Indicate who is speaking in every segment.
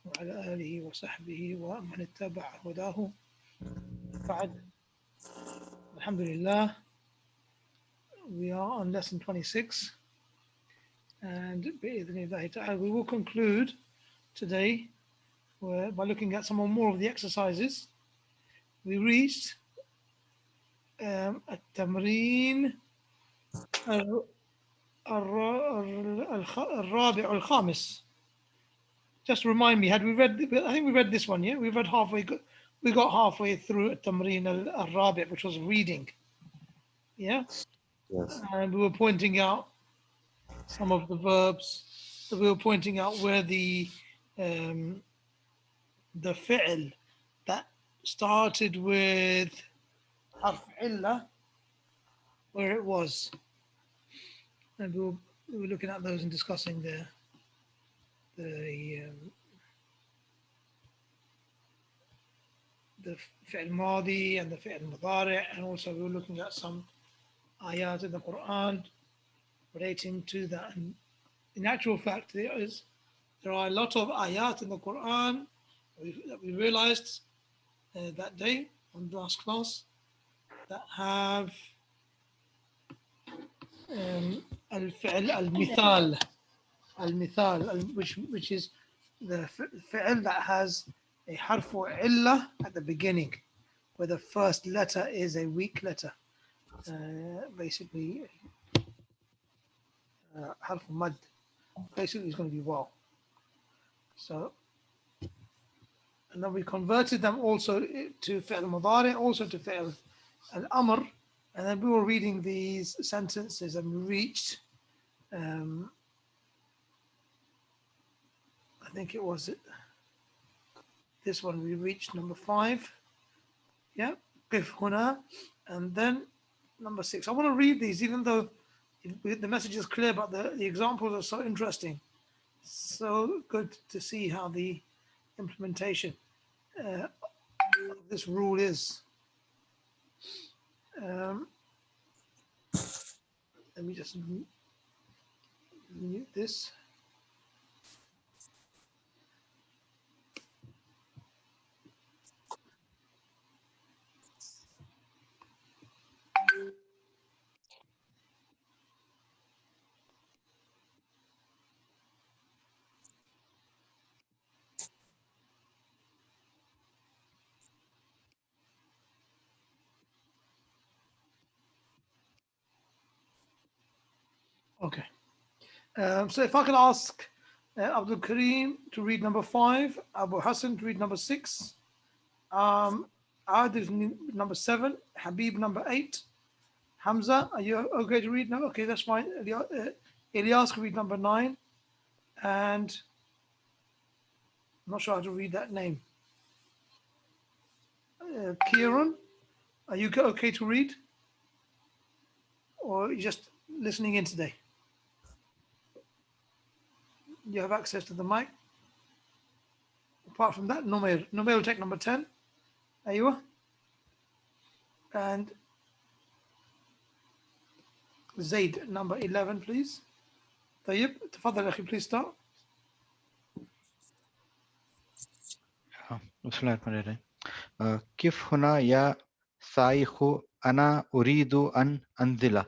Speaker 1: وعلى آله وصحبه ومن اتبع هداه بعد. Alhamdulillah, we are on lesson 26, and we will conclude today by looking at some more of the exercises. We reached التمرين الرابع الخامس. Just remind me, had we read? I think we read this one. Yeah, we read halfway. We got halfway through التمرين الرابع, which was reading. Yeah,
Speaker 2: Yes.
Speaker 1: and we were pointing out some of the verbs. We were pointing out where the fi'l that started with harf illa, where it was, and we were looking at those and discussing the fi'l madi and the fi'l mudari, and also we were looking at some ayat in the Quran relating to that. And in actual fact, there are a lot of ayat in the Quran that we realized that day on the last class that have al-fi'l al-mithal, which is the fi'l that has a harfu illah at the beginning, where the first letter is a weak letter, basically harfu mad. Basically, it's going to be waw. So, and then we converted them also to fi'l mudari, also to fi'l al-amr, and then we were reading these sentences and we reached, I think it was this one, we reached number 5. Yeah, قف هنا, and then number 6. I want to read these, even though the message is clear, but the examples are so interesting. So good to see how the implementation of this rule is. Let me just mute this. Okay. So if I could ask Abdul Kareem to read number 5, Abu Hassan to read number 6, Adil number 7, Habib number 8, Hamza, are you okay to read now? Okay, that's fine. Ilyas can read number 9, and I'm not sure how to read that name. Kieran, are you okay to read? Or are you just listening in today? You have access to the mic. Apart from that, Numair will take number 10. Aywa. And Zaid, number 11, please. طيب تفضل أخي, please start.
Speaker 3: بسم الله الرحمن الرحيم. كيف هنا يا سايخ أنا أريد أن أنزل.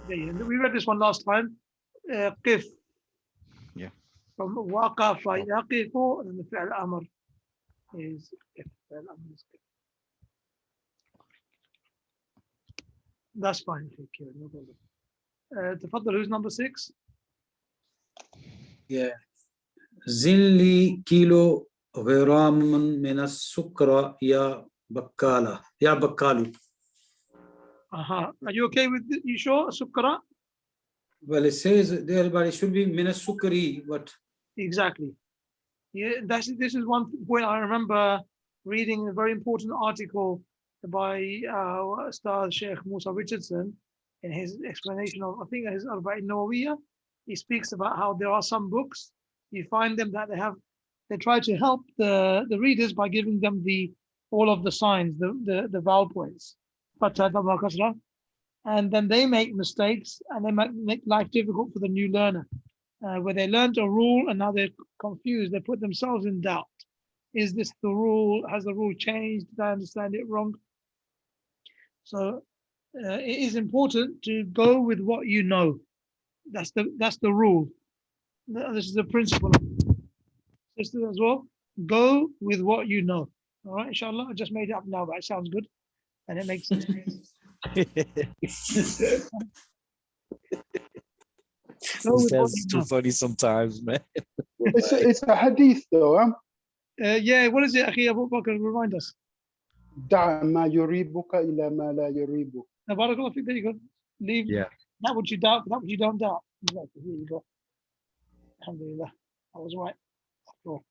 Speaker 1: We read this one last time. قف.
Speaker 3: Yeah.
Speaker 1: From وقف يقف, and the فعل أمر is قف. That's fine. No problem. تفضل, who's number 6?
Speaker 4: Yeah. زن لي كيلو غرام من السكر يا بقالو.
Speaker 1: Are you okay with it? You sure? Sukra?
Speaker 4: Well, it says there, but it should be min as-sukri, but
Speaker 1: Exactly. Yeah, this is one point I remember reading a very important article by Ustad Sheikh Musa Richardson in his explanation of, I think, his Arba'in Nawawiyah. He speaks about how there are some books, you find them that they try to help the readers by giving them all of the signs, the vowel points. And then they make mistakes and they make life difficult for the new learner. where they learned a rule and now they're confused. They put themselves in doubt. Is this the rule? Has the rule changed? Did I understand it wrong? So it is important to go with what you know. That's the rule. This is the principle. Sisters as well. Go with what you know. All right, inshallah. I just made it up now, but it sounds good and it makes sense. Go with what
Speaker 2: That's
Speaker 1: you
Speaker 2: too
Speaker 1: know.
Speaker 2: funny sometimes, man.
Speaker 5: It's a hadith though, huh?
Speaker 1: Yeah, what is it, Akhi Abu Bakr? Remind us.
Speaker 5: دع ما يريبك إلى ما لا يريبك.
Speaker 1: Barakallah fiik, there you go. Leave
Speaker 2: Yeah.
Speaker 1: that which you doubt, that which you don't doubt. Exactly. Here you go. Alhamdulillah. I was right. After all.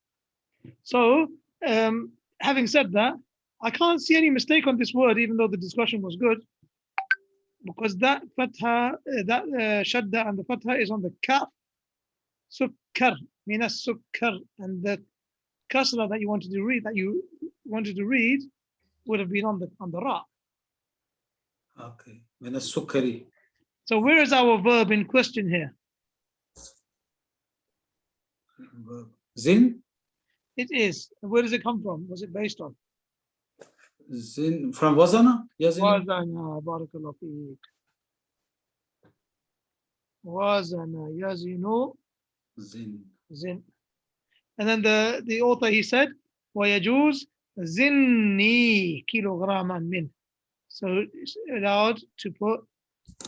Speaker 1: So, having said that, I can't see any mistake on this word, even though the discussion was good, because that fatha, that shadda and the fatha is on the kaf, sukkar, mina sukkar, and the kasra that you wanted to read, would have been on the ra.
Speaker 4: Okay. من السكري.
Speaker 1: So where is our verb in question here?
Speaker 4: Zin.
Speaker 1: It is. Where does it come from? Was it based on?
Speaker 4: Zin from Wazana? Yazin.
Speaker 1: Wazana, barakallahu feek. Wazana, yazinu,
Speaker 4: Zin.
Speaker 1: zin. And then the author, he said, وَيَجُوز zinni kilograman min. So it's allowed to put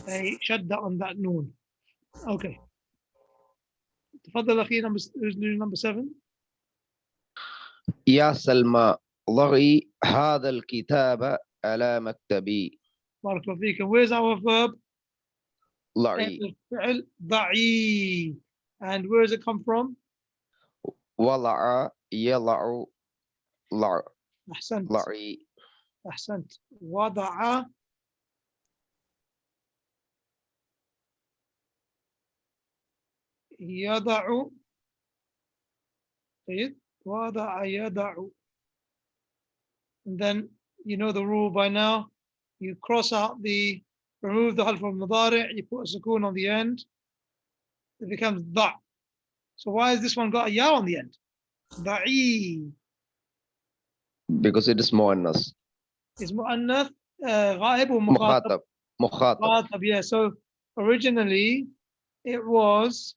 Speaker 1: a shadda on that noon. Okay. تفضل أخي, number 7.
Speaker 6: يا سلمى ضعي هذا الكتاب على مكتبي.
Speaker 1: barakallahu feek. And where's our verb?
Speaker 6: ضعي.
Speaker 1: الفعل ضعي. And where does it come from?
Speaker 6: وضع يضع ضع.
Speaker 1: أحسنت.
Speaker 6: ضعي.
Speaker 1: أحسنت. وضع يضع. جيد. وضع يضع. And then you know the rule by now. You cross out remove the harf al-mudari', you put a sukoon on the end. It becomes da'. So why has this one got a ya on the end? Da'i.
Speaker 6: Because it is muannas.
Speaker 1: Is mu'annath ghaib or mukhatab?
Speaker 6: مخاطب.
Speaker 1: Mukhatab, yeah. So originally it was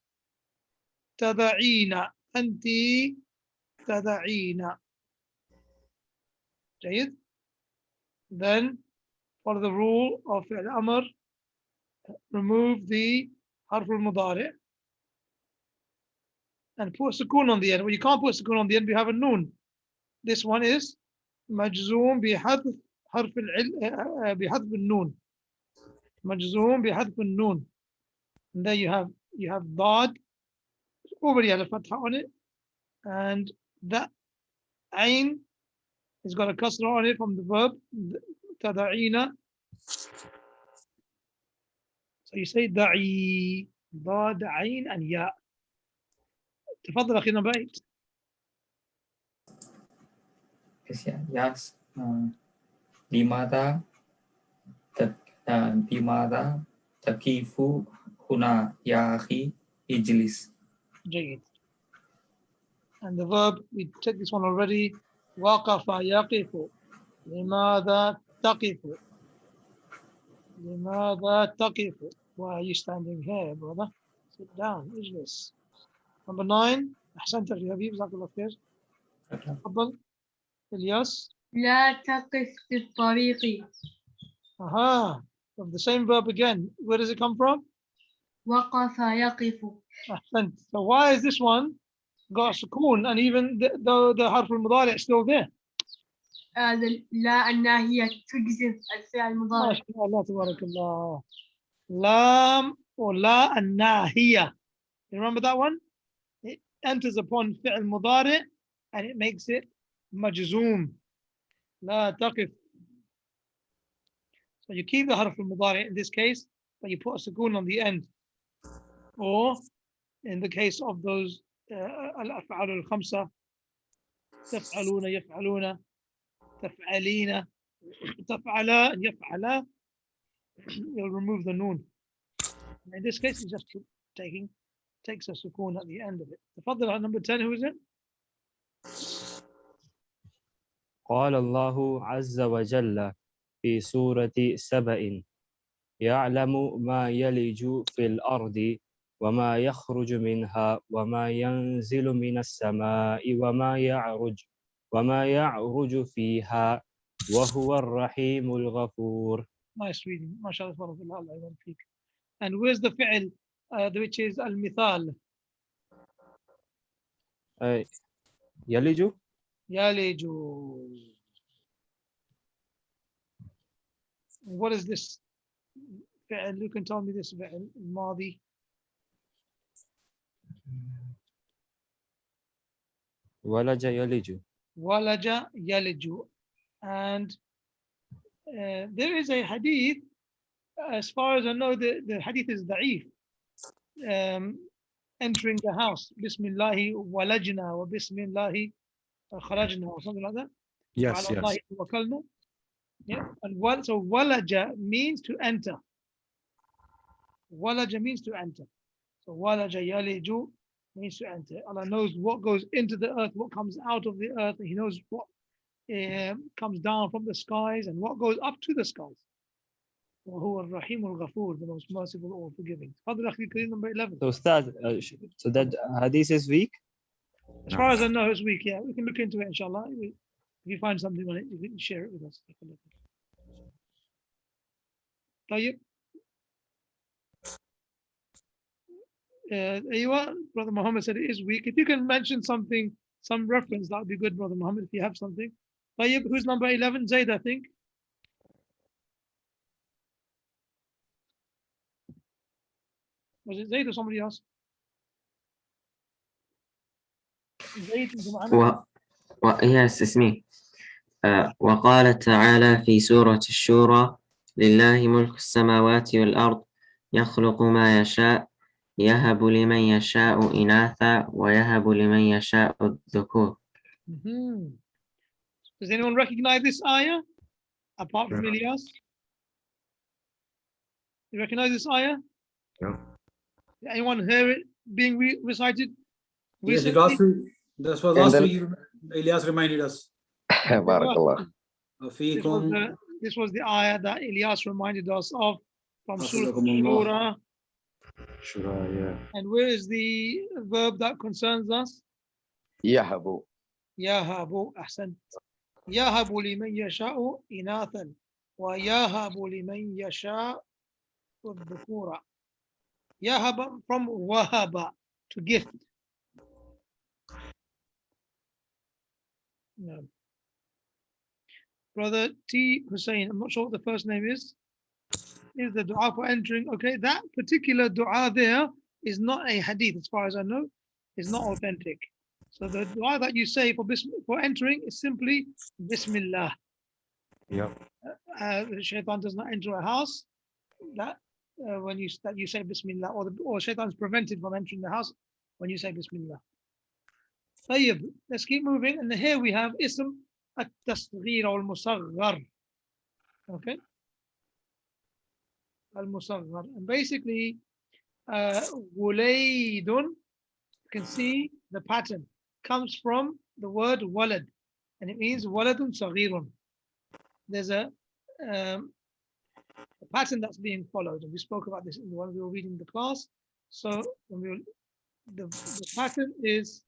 Speaker 1: tada'ina. Anti tada'ina. جيد. Then follow the rule of al-amr, remove the harf al-mudari' and put a sukoon on the end. Well, you can't put a sukoon on the end, we have a noon. This one is majzoom bihadf harf bihadf al-noon. Majzoom bihadf al-noon. And there you have dad, already had a fatha on it, and that ain has got a kasra on it from the verb tada'ina. So you say da'i, dad, ain, and ya. تفضل أخي number 8.
Speaker 7: Yes. لماذا تقف هنا يا أخي اجلس.
Speaker 1: جيد. And the verb, we checked this one already. وقف يقف. لماذا تقف? لماذا تقف? Why are you standing here, brother? Sit down, اجلس. Number 9. أحسنت أخي حبيب, جزاك الله خير. تفضل إلياس.
Speaker 8: لا تقف في الطريق.
Speaker 1: Aha. Of the same verb again. Where does it come from?
Speaker 8: وقف يقف.
Speaker 1: أحسنت. So why is this one got a sukoon and even though the harf al-mudari' is still there?
Speaker 8: لا الناهية تجزم الفعل
Speaker 1: ما
Speaker 8: المضارع.
Speaker 1: شاء الله تبارك الله. لام or la الناهية. You remember that one? It enters upon fi'l mudari' and it makes it majzoom. لا تقف. So you keep the harf al-mudari' in this case, but you put a sukoon on the end. Or in the case of those al-af'al al-khamsa, تفعلون يفعلون تفعلين تفعلا and يفعلا, you'll remove the noon. In this case, you just keep taking takes a sukoon at the end of it. Tafadhal, number 10, who is it?
Speaker 2: قال الله عز وجل في سورة سبأ يعلم ما يلج في الأرض وما يخرج منها وما ينزل من السماء وما يعرج فيها وهو الرحيم الغفور.
Speaker 1: Nice reading. MashaAllah, tabarakallah, Allah yabarak feek. And where's the fi'l, which is al-mithal?
Speaker 2: يلج
Speaker 1: Yaliju. What is this fi'l? You can tell me this fi'l, al-madi.
Speaker 2: ولج يلج.
Speaker 1: Walaja yaliju. And there is a hadith, as far as I know, the hadith is da'if. Entering the house, Bismillahi walajna wa Bismillahi kharajna, or something like that.
Speaker 3: Yes,
Speaker 1: Ala
Speaker 3: yes.
Speaker 1: Allahi tawakkalna. Yeah, and so walaja means to enter. Walaja means to enter. So walaja yaliju means to enter. Allah knows what goes into the earth, what comes out of the earth. He knows what comes down from the skies and what goes up to the skies. وهو الرحيم الغفور, the most merciful, all forgiving. Fadl Akhi Kareem, number 11.
Speaker 2: So Ustad, so that hadith is weak?
Speaker 1: As far as I know, it's weak. Yeah, we can look into it, inshallah. If you find something on it, you can share it with us. طيب. Aywa, Brother Muhammad said it is weak. If you can mention something, some reference, that would be good, Brother Muhammad, if you have something. طيب, who's number 11? Zaid, I think. Was it Zaid or somebody else? Zaid is Muhammad.
Speaker 9: Yes, it's me. وقال تعالى في سورة الشورى لله ملك السماوات والأرض يخلق ما يشاء يهب لمن يشاء إناثا ويهب لمن يشاء الذكور.
Speaker 1: Does anyone recognize this ayah apart from Ilyas? You recognize this ayah?
Speaker 3: No.
Speaker 1: Did anyone hear it being recited?
Speaker 4: Yes,
Speaker 1: recently?
Speaker 4: that was
Speaker 6: And
Speaker 4: last
Speaker 6: then-
Speaker 4: week. Ilyas reminded us.
Speaker 6: Barakallah.
Speaker 1: This was the ayah that Ilyas reminded us of from Surah
Speaker 4: Hafizakumullah.
Speaker 1: Shura.
Speaker 3: Shura, yeah.
Speaker 1: And where is the verb that concerns us?
Speaker 6: Yahabu.
Speaker 1: Yahabu, ahsan. Yahabu liman yasha'u inathan wa yahabu liman yasha'u dhukura. Yahaba from wahaba, to gift. No. Brother T. Hussein, I'm not sure what the first name is the dua for entering. Okay, that particular dua there is not a hadith, as far as I know, is not authentic. So the dua that you say for entering is simply Bismillah.
Speaker 3: Yep.
Speaker 1: The shaitan does not enter a house. That when you say Bismillah, or shaitan is prevented from entering the house when you say Bismillah. طيب, let's keep moving. And here we have ism at-tasghir or al-musaghar. Okay. Al-musaghar. And basically, wulaydun, you can see the pattern comes from the word walad, and it means waladun saghirun. There's a pattern that's being followed, and we spoke about this when we were reading the class. So when the pattern is,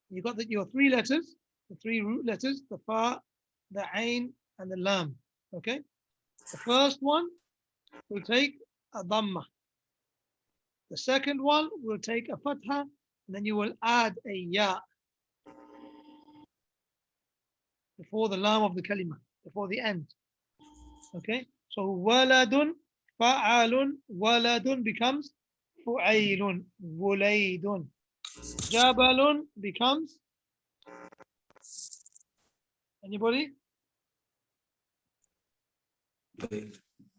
Speaker 1: you got your three letters, the three root letters, the fa, the ain, and the lam. Okay, the first one will take a dhamma. The second one will take a fatha, and then you will add a ya before the lam of the kalima, before the end. Okay, so waladun, fa'alun, waladun becomes fu'ailun, wulaydun. Jabalun becomes, anybody?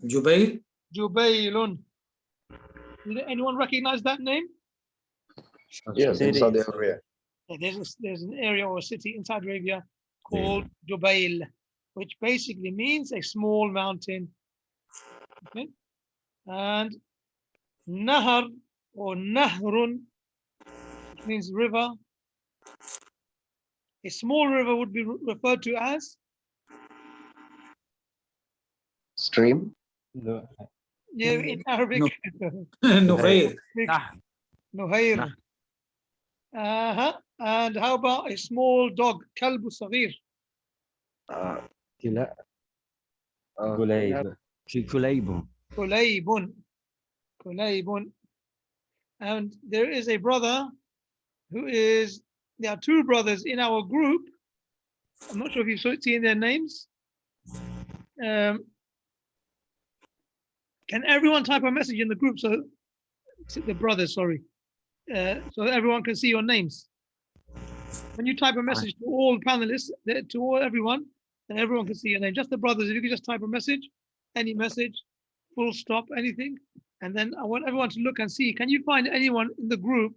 Speaker 4: Jubail.
Speaker 1: Jubailun. Did anyone recognize that name?
Speaker 6: Yes, in Saudi Arabia.
Speaker 1: There's an area or a city in Saudi Arabia called Jubail, which basically means a small mountain. Okay, and Nahar or nahrun, which means river. A small river would be referred to as
Speaker 6: Stream.
Speaker 1: in Arabic.
Speaker 4: نهير.
Speaker 1: Nuhair. And how about a small dog? Kalbu Saghir.
Speaker 2: كلا كليب
Speaker 10: كليب.
Speaker 1: Kulaybun. Kulaybun. And there is a brother there are two brothers in our group. I'm not sure if you've seen their names. Can everyone type a message in the group so the brothers, sorry, so that everyone can see your names? When you type a message to all panelists, everyone, then everyone can see your name. Just the brothers, if you could just type a message, any message, full stop, anything, and then I want everyone to look and see. Can you find anyone in the group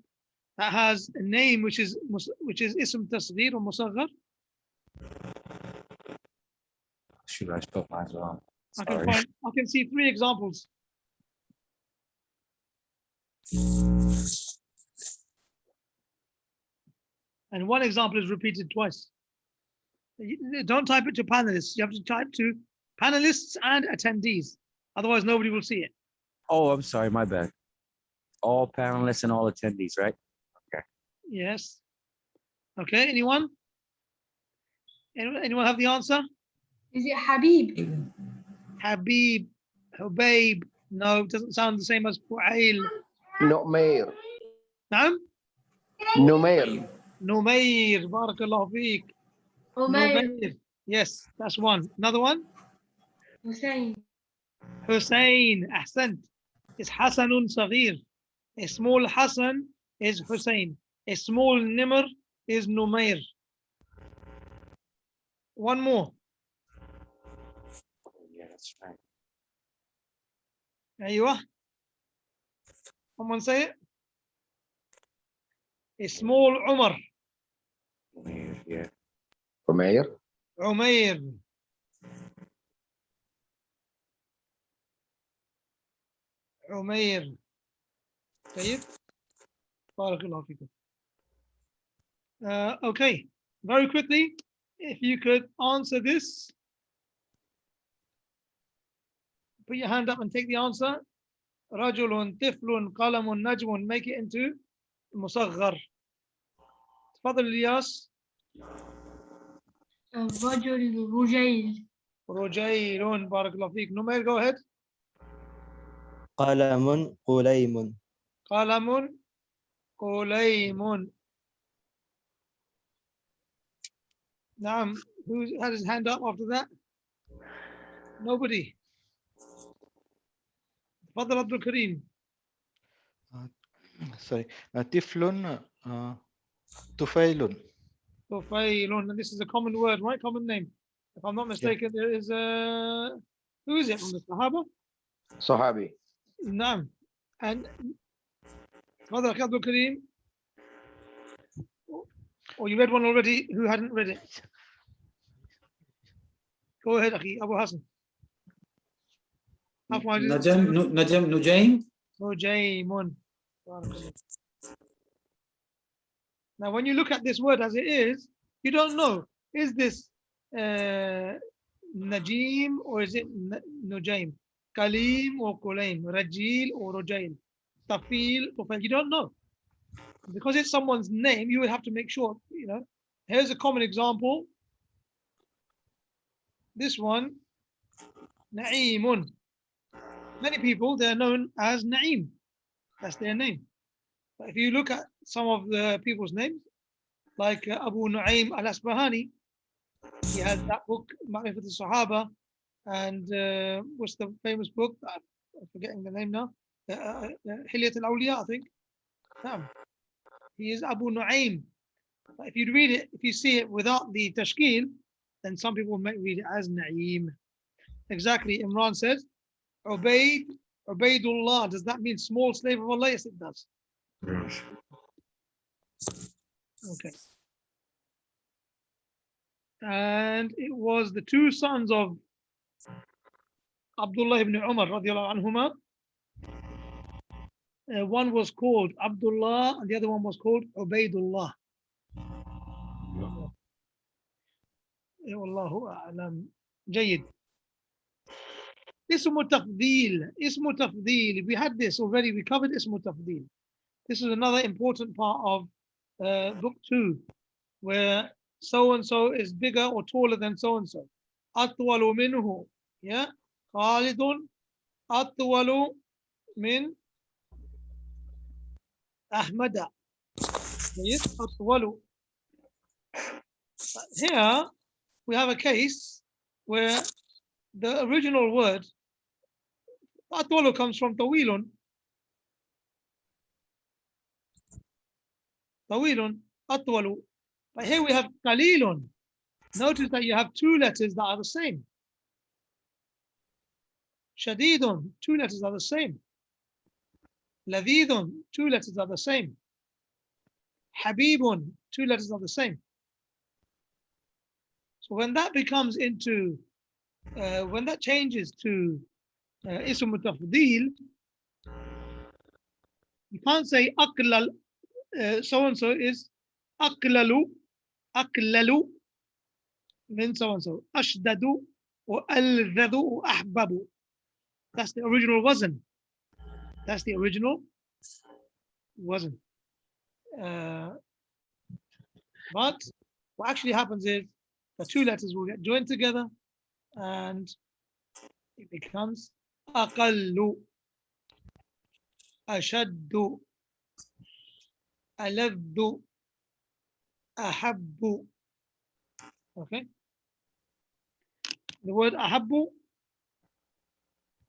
Speaker 1: that has a name which is ism tasghir or musaghar?
Speaker 10: Should I stop mine as well?
Speaker 1: I can see 3 examples. And one example is repeated twice. Don't type it to panelists. You have to type to panelists and attendees. Otherwise, nobody will see it.
Speaker 10: Oh, I'm sorry, my bad. All panelists and all attendees, right?
Speaker 1: Yes. Okay, anyone? Anyone have the answer?
Speaker 8: Is it Habib?
Speaker 1: Habib, Hubayb. No, it doesn't sound the same as Fu'ail.
Speaker 6: Numair.
Speaker 1: Naam?
Speaker 6: Numair.
Speaker 1: Numair. Barakallahu feek.
Speaker 8: Umayr.
Speaker 1: Numair. Yes, that's one. Another one?
Speaker 8: Hussein.
Speaker 1: Hussein. Ahsant. It's Hasanun Saghir. A small Hasan is Hussein. A small Nimr is Numair. One more.
Speaker 10: Yeah, that's right.
Speaker 1: Aywa. Someone say it. A small Umar.
Speaker 10: Yeah.
Speaker 6: Umair.
Speaker 1: Umair. Umair. طيب. بارك الله فيكم. Okay, very quickly, if you could answer this. Put your hand up and take the answer. رجل طفل قلم نجم, make it into مصغر. تفضل الياس.
Speaker 8: الرجل رجيل.
Speaker 1: رجيل. بارك الله فيك. Numair, go ahead.
Speaker 2: قلم قليم
Speaker 1: قلم قليم. Naam, who had his hand up after that? Nobody. تفضل عبد الكريم.
Speaker 3: Sorry. طفل طفيل.
Speaker 1: Tufailun. And this is a common word, right? Common name. If I'm not mistaken, there is a. Who is it from the Sahaba?
Speaker 6: Sahabi.
Speaker 1: Naam. And Father Abdul Kareem. Or you read one already who hadn't read it. Go ahead, Akhi, Abu Hassan.
Speaker 4: نجم.
Speaker 1: Nujaymun. Now, when you look at this word as it is, you don't know, is this Najim or is it Nujaim? Kalim or Kulaim? Rajil or Rojail? Tafil or Fail? You don't know. Because it's someone's name, you would have to make sure, Here's a common example. This one, Na'imun. Many people, they're known as Na'im. That's their name. But if you look at some of the people's names, like Abu Nu'aym al-Asbahani, he had that book, Ma'rifat al-Sahaba, and what's the famous book? I'm forgetting the name now. Hilyat al-Awliya, I think. He is Abu Nu'aym. But if you read it, if you see it without the tashkil, then some people might read it as Na'im. Exactly, Imran says, Ubaydullah. Does that mean small slave of Allah? Yes, it does. Okay. And it was the two sons of Abdullah ibn Umar radiallahu anhuma. one was called Abdullah and the other one was called Ubaidullah. Wallahu a'lam. Jayyid. Ismu tafdeel. Ismu tafdeel. We had this already. We covered Ismu tafdeel. This is another important part of book 2, where so and so is bigger or taller than so and so. Atwalu minhu. Yeah. Khalidun atwalu min Ahmada. Yes, atwalu. Here we have a case where the original word atwalu comes from tawilun. Tawilun, atwalu. But here we have qalilun. Notice that you have 2 letters that are the same. Shadidun, 2 letters are the same. Ladidun, 2 letters are the same. Habibun, 2 letters are the same. So when that becomes into, when that changes to ism tafdeel, you can't say aklal, so and so is aklalu, aklalu min so and so, ashdadu or alzadu or ahbabu. That's the original wasn't. That's the original wasn't. But what actually happens is the 2 letters will get joined together and it becomes aqallu, ashaddu, aladdu, ahabbu. Okay. The word ahabbu,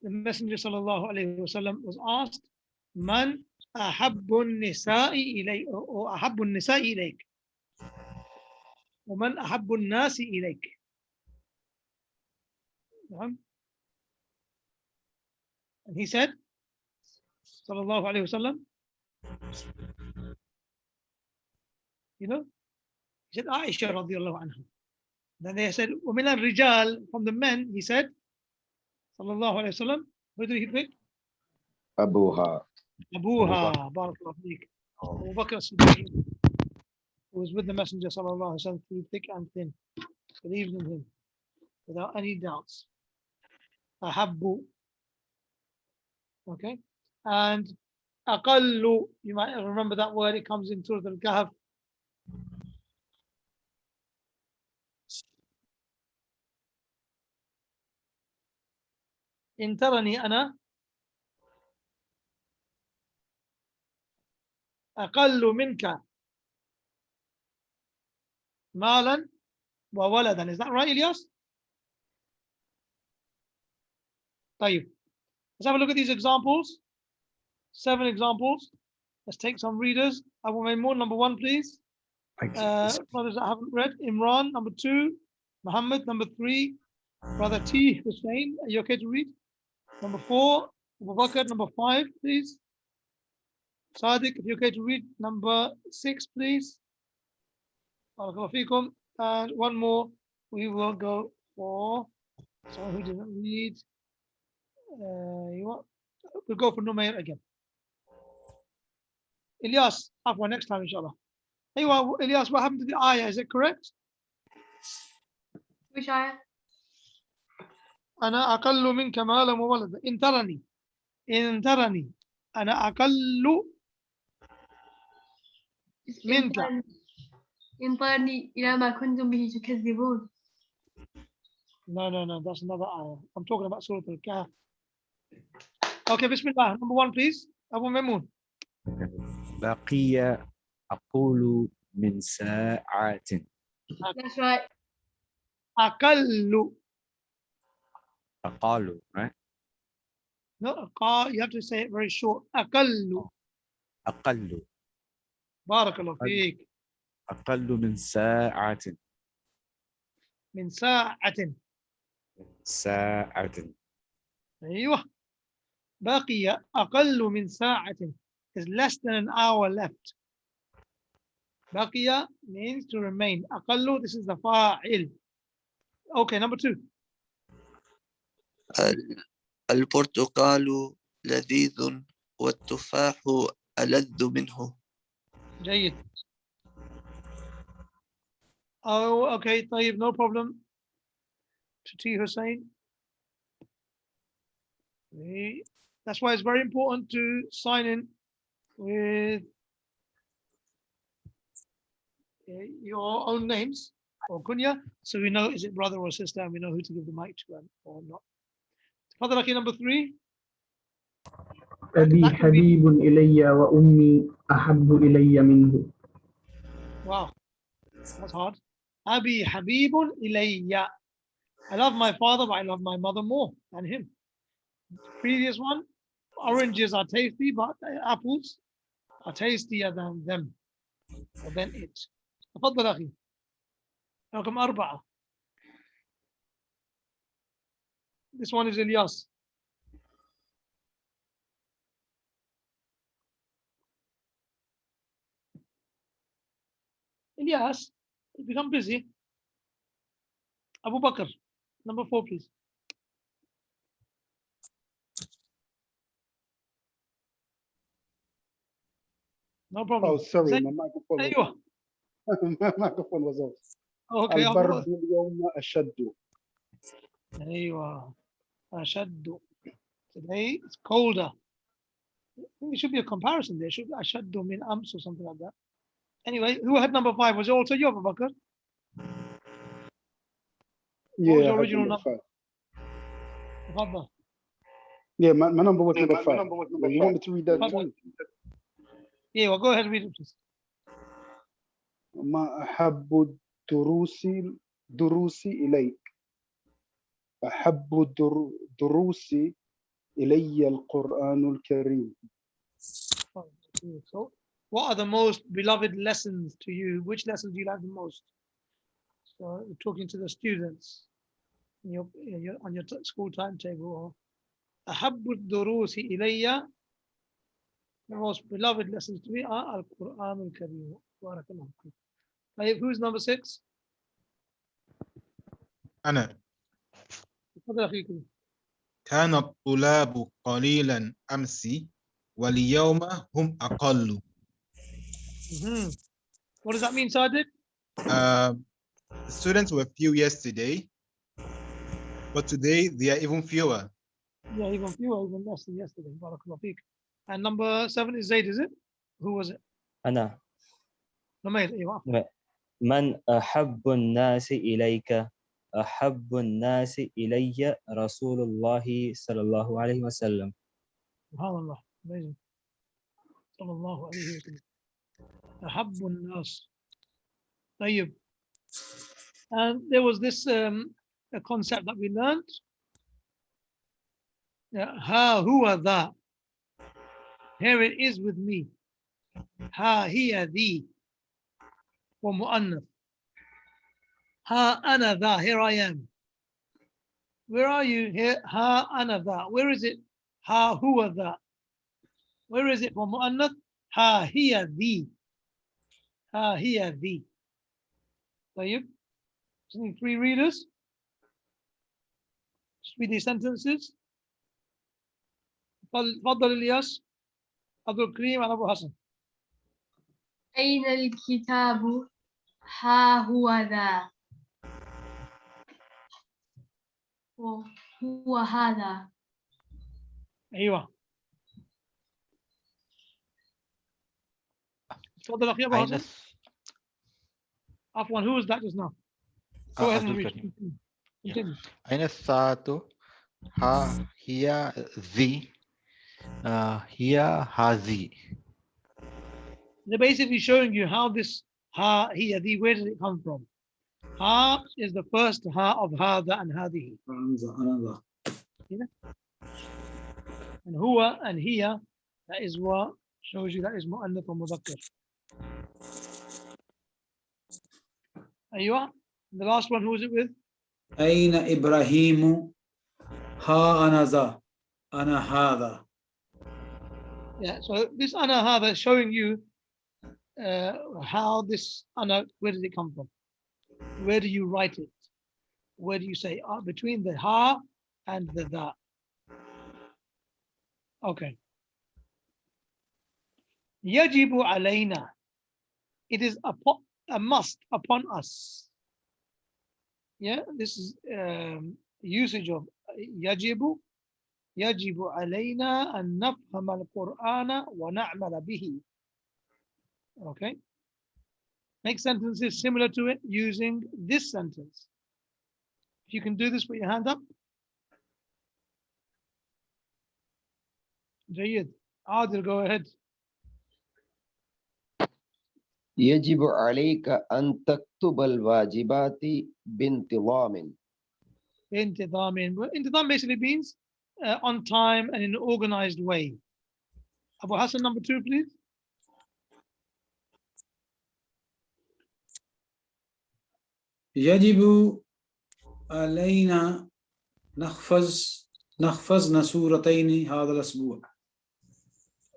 Speaker 1: the Messenger sallallahu alayhi wasallam was asked, Man ahabbu nisa'i ilayk, or ahabbu nisa'i ilayk, or man ahabbu nasi ilayk. And he said, sallallahu alayhi wasallam, you know, he said Aisha radiyallahu anha. Then they said, وَمِنَ الرِّجَالِ, from the men, he said, sallallahu alayhi wasallam, who did he pick?
Speaker 6: Abuha.
Speaker 1: Abuha, barakallahu feek. Abu Bakr as-Siddiq, who was with the Messenger sallallahu alayhi wasallam through thick and thin, believed in him without any doubts. Ahabbu. Okay. And aqallu, you might remember that word, it comes in Surah Al-Kahf. إن ترني أنا أقل منك مالا وولدا. Is that right, Ilyas? طيب. Let's have a look at these examples. 7 examples. Let's take some readers. Abu Maymoon, number 1, please. Brothers that haven't read. Imran, number 2. Muhammad, number 3. Brother T. Hussein, are you okay to read? Number 4. Abu Bakr, number 5, please. Sadiq, if you're okay to read. Number 6, please. Barakallahu feekum. And one more. We will go for someone who didn't read. We'll go for Numair again. Ilyas, after next time, inshallah. Hey, well, Ilyas, what happened to the ayah? Is it correct?
Speaker 8: Which ayah?
Speaker 1: أنا أقل منك مالا وولدا إن ترني أنا أقل منك.
Speaker 8: انطرني إلى ما كنتم به تكذبون.
Speaker 1: No, that's another ayah. I'm talking about Surah Al-Kahf. Okay, Bismillah. Number 1, please. Abu Maymoon.
Speaker 10: بقي أقول من ساعات.
Speaker 8: That's right.
Speaker 1: أقل.
Speaker 10: أقال, right?
Speaker 1: No, you have to say it very short. أقل.
Speaker 10: أقل.
Speaker 1: Barakallahu feek.
Speaker 10: أقل من ساعات.
Speaker 1: من ساعة.
Speaker 10: ساعة.
Speaker 1: أيوه. بقي أقل من ساعة is less than an hour left. بقي means to remain. أقل, this is the fa'il. Okay, number 2.
Speaker 11: البرتقال لذيذ والتفاح ألذ منه.
Speaker 1: جيد. Oh, okay, طيب, no problem. To T. Hussein. Okay. That's why it's very important to sign in with your own names or kunya, so we know is it brother or sister, and we know who to give the mic to or not. Father Lucky number 3.
Speaker 12: أبي حبيب إلي وأمي أحب إلي منه.
Speaker 1: Wow, that's hard. Abi Habibun ilayya. I love my father, but I love my mother more than him. Previous one, oranges are tasty, but apples are tastier than them or than it. تفضل أخي. رقم 4. This one is Ilyas. Ilyas, become busy. Abu Bakr, number 4, please. No problem.
Speaker 5: Oh, sorry,
Speaker 1: Zayd.
Speaker 5: my microphone was
Speaker 1: أيوه.
Speaker 5: my microphone was off.
Speaker 1: Okay.
Speaker 5: البرد اليوم أشد.
Speaker 1: أيوه. أشد. Today it's colder. I think it should be a comparison there. Should be أشد من أمس or something like that. Anyway, who had number 5? Was it also you, Abu Bakr? What was
Speaker 5: Yeah,
Speaker 1: your
Speaker 5: I had
Speaker 1: original
Speaker 5: number
Speaker 1: number?
Speaker 5: 5.
Speaker 1: تفضل.
Speaker 5: Yeah, my number was number 5. You want me to read that
Speaker 1: تفضل.
Speaker 5: too?
Speaker 1: Yeah, well, go ahead and read it, please.
Speaker 5: ما أحب دروسي إليك. أحب دروسي إلي القرآن الكريم.
Speaker 1: So, what are the most beloved lessons to you? Which lessons do you like the most? So, you're talking to the students in your on your school timetable. أحب الدروس إلي, the most beloved lessons to me are Al-Quran Al-Kareem. بارك الله فيك. طيب, who's number 6?
Speaker 13: أنا.
Speaker 1: تفضل أخيكم.
Speaker 13: كان الطلاب قليلا أمس واليوم هم أقل.
Speaker 1: What does that mean, Sadiq?
Speaker 13: The students were few yesterday, but today they are even fewer.
Speaker 1: Yeah, even fewer, even less than yesterday. بارك الله فيك. And number 7 is Zayd, is it? Who was it?
Speaker 2: أنا.
Speaker 1: Numayr, أيوة.
Speaker 2: من أحب الناس إليك أحب الناس إلي رسول الله صلى الله عليه وسلم.
Speaker 1: سبحان الله. Amazing. صلى الله عليه وسلم. أحب الناس. طيب. And there was this a concept that we learned. Ha huwa dha. Here it is with me. Ha hiya thee. For mu'annath. Ha ana dha. Here I am. Where are you? Here. Ha ana dha. Where is it? Ha huwa dha. Where is it for mu'annath? Ha hiya thee. Ha hiya thee. طيب. Just need 3 readers. Just read these sentences. تفضل إلياس. عبد الكريم على أبو حسن.
Speaker 8: أين الكتاب؟ ها هو ذا. هو هذا.
Speaker 1: أيوة. تفضل أخي أبو حسن. عفوا, who was that just now? Go ahead and read. Continue.
Speaker 3: أين الساعة؟ ها هي ذي هي هذه.
Speaker 1: They're basically showing you how this ha, hiya, the, where does it come from? Ha is the first ha of hada and hadihi. And huwa and hiya, that is what shows you that is mu'annath or mudhakkar. Aywa. The last one, who is it with?
Speaker 4: أين إبراهيم؟ ها أنا ذا أنا هذا.
Speaker 1: Yeah, so this ana hada is showing you how this ana, where does it come from? Where do you write it? Where do you say between the ha and the dha? Okay. Yajibu alayna. It is a must upon us. Yeah, this is usage of yajibu. Yajibu alayna an nafham al-Qur'ana wa na'mala bihi. Okay. Make sentences similar to it using this sentence. If you can do this, put your hand up. Jayid. Adil, go ahead.
Speaker 6: يجب عليك أن تكتب الواجبات بانتظام.
Speaker 1: Intidam basically means on time and in an organized way. Abu Hassan, number 2, please.
Speaker 4: يجب علينا نحفظنا سورتين هذا الأسبوع.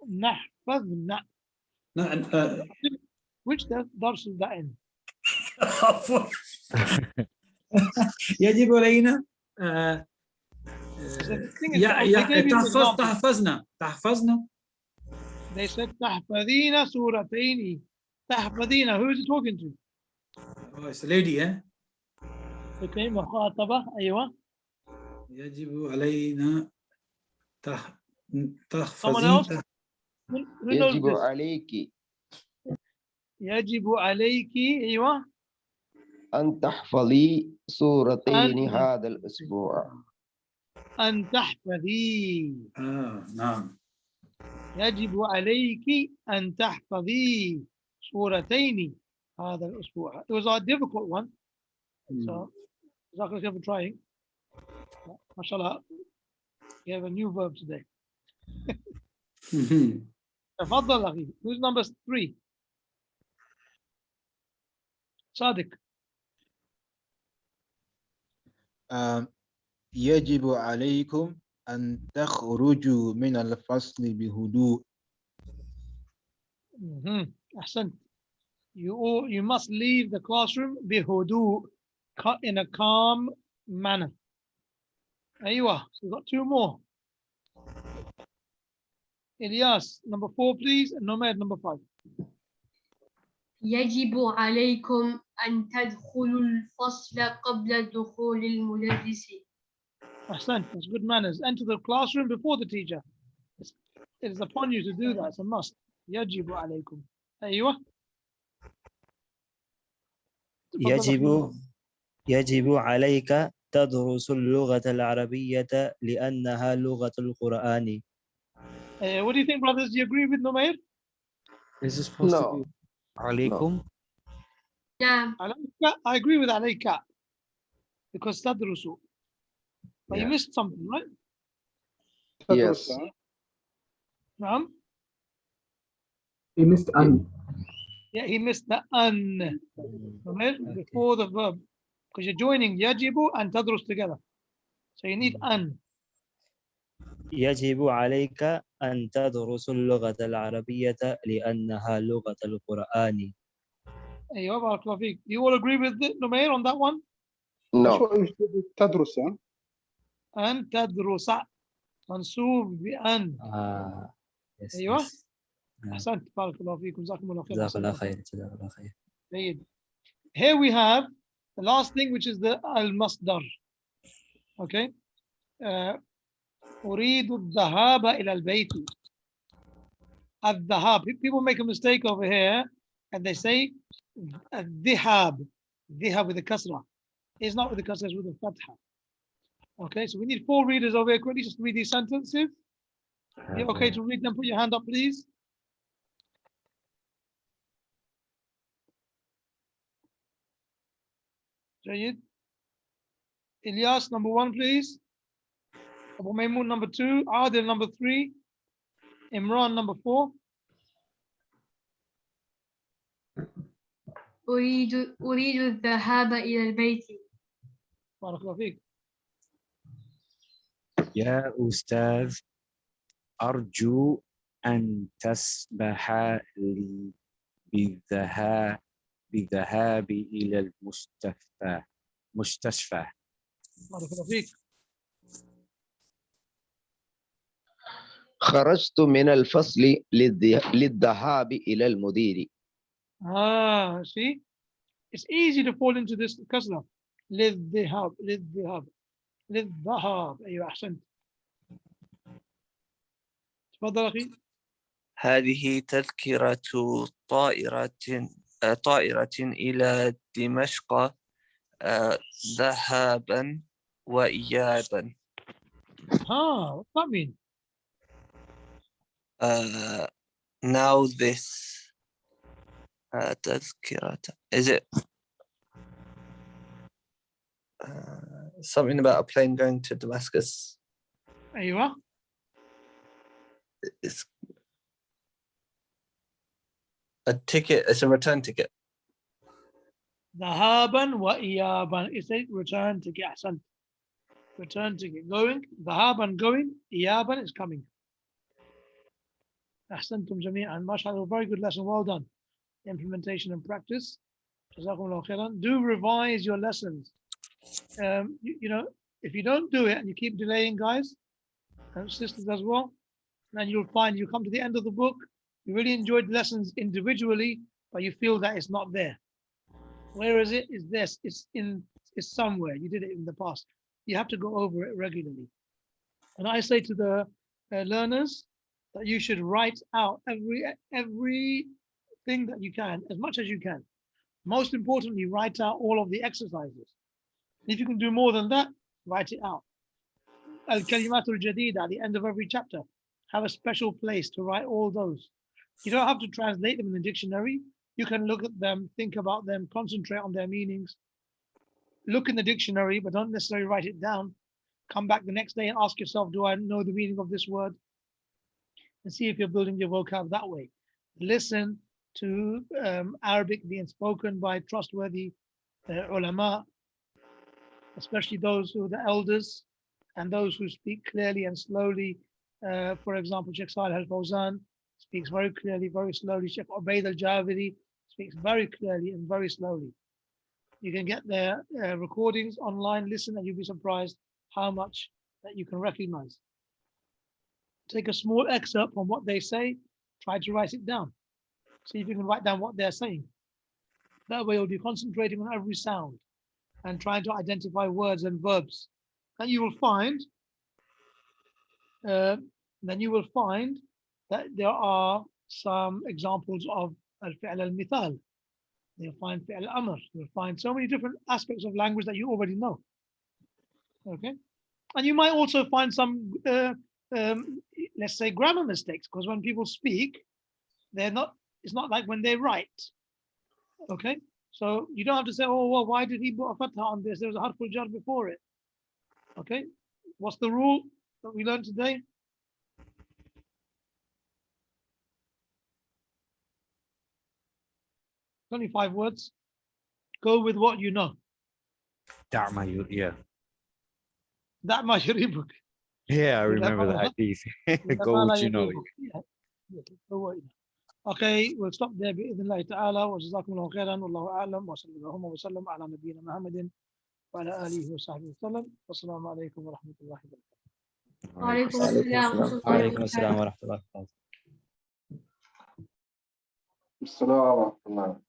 Speaker 1: نحفظنا. Which dars is that in?
Speaker 4: يجب علينا تحفظنا.
Speaker 1: They said تحفظين سورتين. تحفظين. Who is it talking to?
Speaker 4: Oh, it's a lady, eh?
Speaker 1: Okay, مخاطبة. أيوة.
Speaker 4: يجب علينا
Speaker 1: Someone else?
Speaker 4: تحفظين.
Speaker 6: يجب عليك.
Speaker 1: يجب عليك. أيوة.
Speaker 6: أن تحفظي سورتين هذا الأسبوع.
Speaker 1: أن تحفظي.
Speaker 4: نعم.
Speaker 1: يجب عليك أن تحفظي سورتين هذا الأسبوع. It was a difficult one. So, Jazakallah for trying. MashaAllah, you have a new verb today. تفضل أخي. Who's number 3? Sadiq.
Speaker 13: يجب عليكم أن تخرجوا من الفصل بهدوء.
Speaker 1: أحسنت. You must leave the classroom بهدوء, in a calm manner. أيوة. So we've got 2 more. Ilyas, number 4, please, and Nomad, number 5.
Speaker 8: يجب عليكم أن تدخلوا الفصل قبل دخول المدرس.
Speaker 1: Ahsan, that's good manners. Enter the classroom before the teacher. It is upon you to do that. It's a must. يجب عليكم. أيوة.
Speaker 2: يجب عليك تدرس اللغة العربية لأنها لغة القرآن.
Speaker 1: What do you think, brothers? Do you agree with Numair?
Speaker 10: Is this supposed to be عليكم?
Speaker 8: Yeah.
Speaker 1: I agree with عليك because تدرسوا. But you missed something, right?
Speaker 6: Yes.
Speaker 1: نعم.
Speaker 12: He missed an.
Speaker 1: Yeah, he missed the an. Before the verb. Because you're joining yajibu and tadrus together. So you need an.
Speaker 2: يجب عليك أن تدرس اللغة العربية لأنها لغة القرآن.
Speaker 1: You all agree with Numair on that one?
Speaker 6: No.
Speaker 5: تدرس.
Speaker 1: أن تدرس منصوب بأن.
Speaker 2: Yes.
Speaker 1: أيوة. أحسنت. بارك الله فيكم. جزاكم الله خير.
Speaker 2: جزاك الله خير. جزاك الله خير.
Speaker 1: Here we have the last thing, which is the al-masdar. Okay. أريد الذهاب إلى البيت. الذهاب. People make a mistake over here and they say الذهاب. الذهاب with the kasra. It's not with the kasra, it's with the fatha. Okay, so we need 4 readers over here. Quickly, just read these sentences. You're okay to read them? Put your hand up, please. Jayid. Ilyas, number 1, please. Abu Maymoon, number 2. Adil, number 3. Imran, number 4.
Speaker 8: أريد الذهاب إلى البيت.
Speaker 1: بارك الله فيك.
Speaker 10: يا أستاذ أرجو أن تسمح لي بالذهاب إلى المستشفى.
Speaker 1: بارك الله فيك.
Speaker 6: خرجت من الفصل للذهاب إلى المدير.
Speaker 1: See, it's easy to fall into this kasra. للذهاب للذهاب للذهاب. أيوة أحسنت. تفضل أخي.
Speaker 11: هذه تذكرة طائرة إلى دمشق ذهابا وإيابا.
Speaker 1: What's that mean?
Speaker 11: Now this تذكرة, is it something about a plane going to Damascus?
Speaker 1: أيوة.
Speaker 11: It's a ticket, it's a return ticket.
Speaker 1: ذهابا وإيابا. It's a return ticket. أحسنت. Return ticket. Going. ذهابا going. إيابا is coming. أحسنتم جميعا. MashaAllah, very good lesson. Well done. Implementation and practice. Jazakumullah khairan. Do revise your lessons. You know, if you don't do it and you keep delaying, guys, and sisters as well, then you'll find you come to the end of the book, you really enjoyed the lessons individually, but you feel that it's not there. Where is it? It's this. It's somewhere. You did it in the past. You have to go over it regularly. And I say to the learners that you should write out everything that you can, as much as you can. Most importantly, write out all of the exercises. If you can do more than that, write it out. Al-Kalimatul Jadida at the end of every chapter. Have a special place to write all those. You don't have to translate them in the dictionary. You can look at them, think about them, concentrate on their meanings. Look in the dictionary, but don't necessarily write it down. Come back the next day and ask yourself, do I know the meaning of this word? And see if you're building your vocab that way. Listen to Arabic being spoken by trustworthy ulama, especially those who are the elders and those who speak clearly and slowly. For example, Sheikh Salih al-Fawzan speaks very clearly, very slowly. Sheikh Ubaid al-Javidi speaks very clearly and very slowly. You can get their recordings online, listen, and you'll be surprised how much that you can recognize. Take a small excerpt from what they say, try to write it down. See if you can write down what they're saying. That way you'll be concentrating on every sound and trying to identify words and verbs. And you will find that there are some examples of al-fi'l al-mithal. You'll find fi'l al-amr. You'll find so many different aspects of language that you already know. Okay, and you might also find some, let's say, grammar mistakes, because when people speak, they're not. It's not like when they write. Okay, so you don't have to say, oh, well, why did he put a fatha on this? There was a harful jar before it. Okay, what's the rule that we learned today? Only 5 words. Go with what you know.
Speaker 10: Yeah.
Speaker 1: That much book.
Speaker 10: Yeah, I remember the hadith. Go what you know.
Speaker 1: Okay, we'll stop there بإذن الله تعالى وجزاكم الله خيرا والله أعلم وصلى الله وسلم على نبينا محمد وعلى آله وصحبه وسلم والسلام عليكم ورحمة الله وبركاته.
Speaker 8: وعليكم السلام
Speaker 2: وعليكم السلام ورحمة الله وبركاته.
Speaker 5: السلام ورحمة الله.